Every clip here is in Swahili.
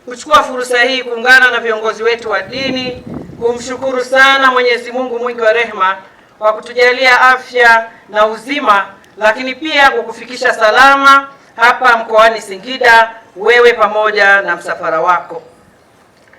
kuchukua fursa hii kuungana na viongozi wetu wa dini kumshukuru sana Mwenyezi Mungu mwingi wa rehema kwa kutujalia afya na uzima, lakini pia kukufikisha salama hapa mkoani Singida, wewe pamoja na msafara wako.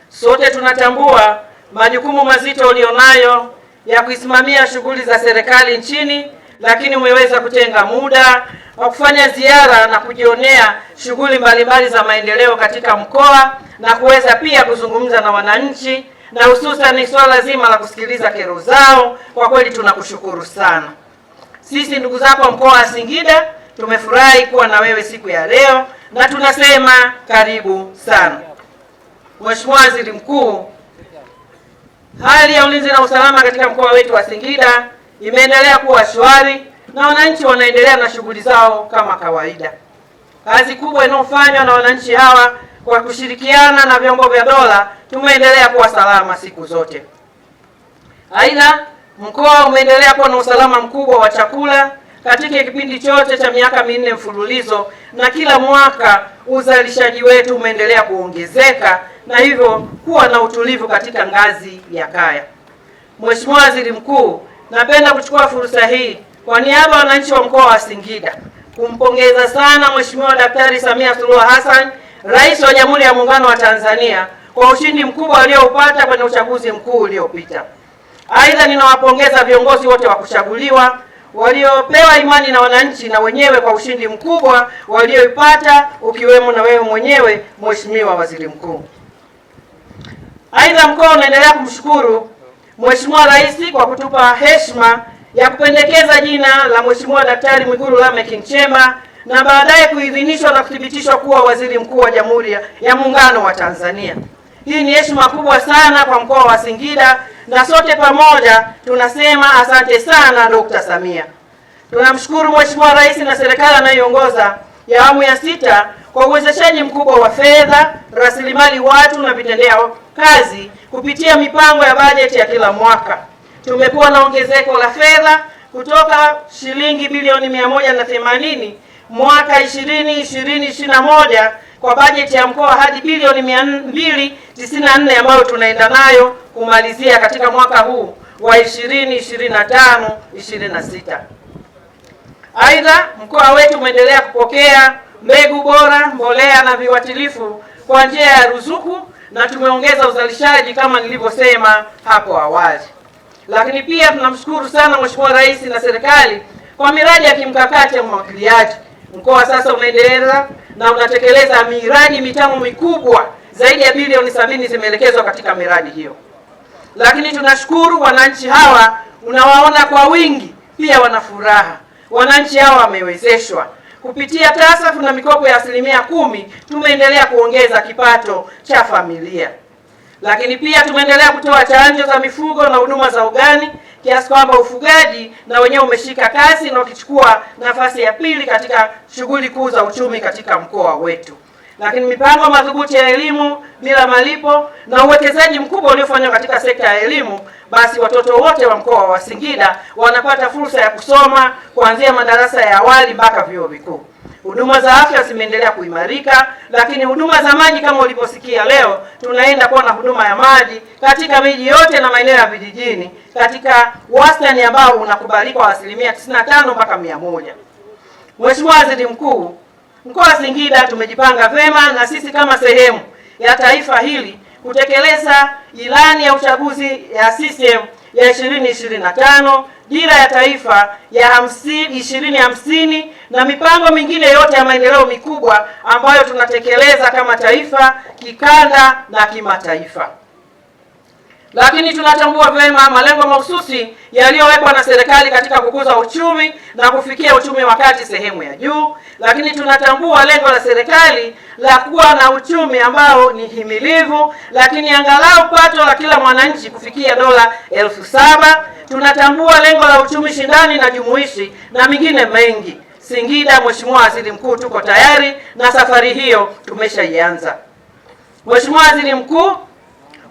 Sote tunatambua majukumu mazito ulionayo ya kuisimamia shughuli za serikali nchini, lakini umeweza kutenga muda wa kufanya ziara na kujionea shughuli mbalimbali za maendeleo katika mkoa na kuweza pia kuzungumza na wananchi, na hususan swala zima la kusikiliza kero zao. Kwa kweli tunakushukuru sana. Sisi ndugu zako mkoa wa Singida tumefurahi kuwa na wewe siku ya leo na tunasema karibu sana. Mheshimiwa Waziri Mkuu, hali ya ulinzi na usalama katika mkoa wetu wa Singida imeendelea kuwa shwari na wananchi wanaendelea na shughuli zao kama kawaida. Kazi kubwa inayofanywa na wananchi hawa kwa kushirikiana na vyombo vya dola, tumeendelea kuwa salama siku zote. Aidha, mkoa umeendelea kuwa na usalama mkubwa wa chakula katika kipindi chote cha miaka 4 mfululizo, na kila mwaka uzalishaji wetu umeendelea kuongezeka na hivyo kuwa na utulivu katika ngazi ya kaya. Mheshimiwa Waziri Mkuu, napenda kuchukua fursa hii kwa niaba ya wananchi wa mkoa wa Singida kumpongeza sana Mheshimiwa Daktari Samia Suluhu Hassan, Rais wa Jamhuri ya Muungano wa Tanzania, kwa ushindi mkubwa alioupata kwenye uchaguzi mkuu uliopita. Aidha, ninawapongeza viongozi wote wa kuchaguliwa waliopewa imani na wananchi na wenyewe kwa ushindi mkubwa walioipata, ukiwemo na wewe mwenyewe Mheshimiwa Waziri Mkuu. Aidha, mkoa unaendelea kumshukuru Mheshimiwa Rais kwa kutupa heshima ya kupendekeza jina la Mheshimiwa Daktari Mwigulu Lameck Nchemba na baadaye kuidhinishwa na kuthibitishwa kuwa Waziri Mkuu wa Jamhuri ya Muungano wa Tanzania. Hii ni heshima kubwa sana kwa mkoa wa Singida na sote pamoja tunasema asante sana Dr. Samia. Tunamshukuru Mheshimiwa Rais na serikali anayoongoza ya awamu ya 6 kwa uwezeshaji mkubwa wa fedha, rasilimali watu na vitendea kazi kupitia mipango ya bajeti ya kila mwaka. Tumekuwa na ongezeko la fedha kutoka shilingi bilioni 180 mwaka 2020-2021 kwa bajeti ya mkoa hadi bilioni 294 ambayo tunaenda nayo kumalizia katika mwaka huu wa 2025-2026. Aidha, mkoa wetu umeendelea kupokea mbegu bora, mbolea na viuatilifu kwa njia ya ruzuku na tumeongeza uzalishaji kama nilivyosema hapo awali. Lakini pia tunamshukuru sana Mheshimiwa Rais na serikali kwa miradi ya kimkakati ya umwagiliaji. Mkoa sasa unaendeleza na unatekeleza miradi mitano mikubwa, zaidi ya bilioni 70 zimeelekezwa katika miradi hiyo. Lakini tunashukuru wananchi hawa, unawaona kwa wingi, pia wana furaha. Wananchi hawa wamewezeshwa kupitia TASAF na mikopo ya 10%, tumeendelea kuongeza kipato cha familia. Lakini pia tumeendelea kutoa chanjo za mifugo na huduma za ugani kiasi kwamba ufugaji na wenyewe umeshika kasi na ukichukua nafasi ya pili katika shughuli kuu za uchumi katika mkoa wetu. Lakini mipango madhubuti ya elimu bila malipo na uwekezaji mkubwa uliofanywa katika sekta ya elimu, basi watoto wote wa mkoa wa Singida wanapata fursa ya kusoma kuanzia madarasa ya awali mpaka vyuo vikuu. Huduma za afya zimeendelea kuimarika, lakini huduma za maji kama uliposikia leo, tunaenda kuwa na huduma ya maji katika miji yote na maeneo ya vijijini katika wastani ambao unakubalika wa 95% mpaka 100%. Mheshimiwa Waziri Mkuu, mkoa wa Singida tumejipanga vema na sisi kama sehemu ya taifa hili kutekeleza ilani ya uchaguzi ya CCM ya 2025, dira ya taifa ya 2050 na mipango mingine yote ya maendeleo mikubwa ambayo tunatekeleza kama taifa, kikanda na kimataifa. Lakini tunatambua vyema malengo mahususi yaliyowekwa na serikali katika kukuza uchumi na kufikia uchumi wa kati sehemu ya juu. Lakini tunatambua lengo la serikali la kuwa na uchumi ambao ni himilivu, lakini angalau pato la kila mwananchi kufikia dola 7,000. Tunatambua lengo la uchumi shindani na jumuishi na mingine mengi. Singida, Mheshimiwa Waziri Mkuu, tuko tayari na safari hiyo tumeshaianza. Mheshimiwa Waziri Mkuu,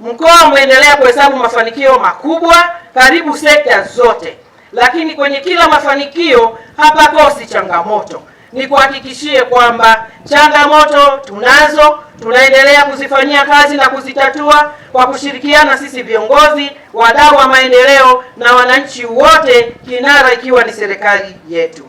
mkoa umeendelea kuhesabu mafanikio makubwa karibu sekta zote, lakini kwenye kila mafanikio hapakosi changamoto. nikuhakikishie kwamba changamoto tunazo, tunaendelea kuzifanyia kazi na kuzitatua kwa kushirikiana sisi viongozi, wadau wa maendeleo na wananchi wote, kinara ikiwa ni serikali yetu.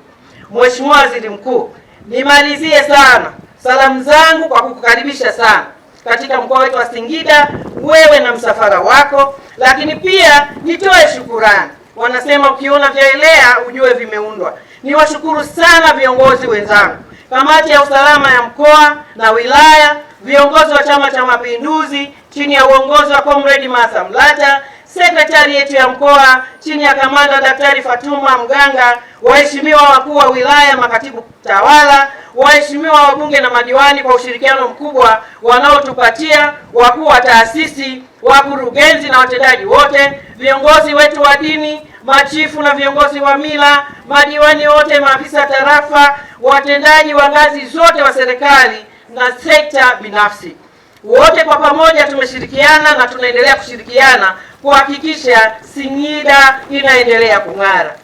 Mheshimiwa Waziri Mkuu, nimalizie sana salamu zangu kwa kukukaribisha sana katika mkoa wetu wa Singida, wewe na msafara wako, lakini pia nitoe shukurani. Wanasema ukiona vyaelea ujue vimeundwa. Niwashukuru sana viongozi wenzangu, kamati ya usalama ya mkoa na wilaya, viongozi wa Chama cha Mapinduzi chini ya uongozi wa Comrade Martha Mlata, sekretari yetu ya mkoa chini ya kamanda Daktari Fatuma Mganga, waheshimiwa wakuu wa wilaya, makatibu tawala, waheshimiwa wabunge na madiwani kwa ushirikiano mkubwa wanaotupatia, wakuu wa taasisi, wakurugenzi na watendaji wote, viongozi wetu wa dini, machifu na viongozi wa mila, madiwani wote, maafisa tarafa, watendaji wa ngazi zote wa serikali na sekta binafsi. Wote kwa pamoja tumeshirikiana na tunaendelea kushirikiana kuhakikisha Singida inaendelea kung'ara.